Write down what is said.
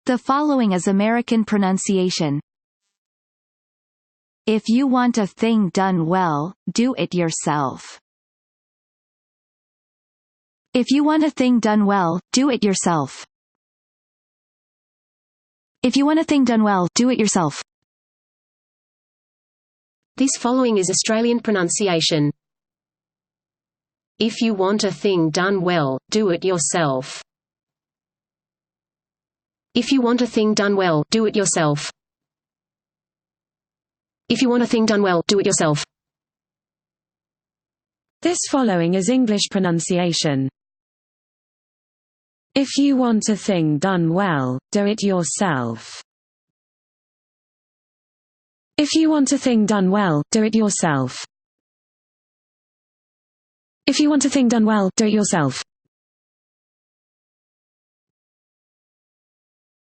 The following is American pronunciation. If you want a thing done well, do it yourself. If you want a thing done well, do it yourself. If you want a thing done well, do it yourself. This following is Australian pronunciation. If you want a thing done well, do it yourself. If you want a thing done well, do it yourself. If you want a thing done well, do it yourself. This following is English pronunciation. If you want a thing done well, do it yourself. If you want a thing done well, do it yourself. If you want a thing done well, do it yourself.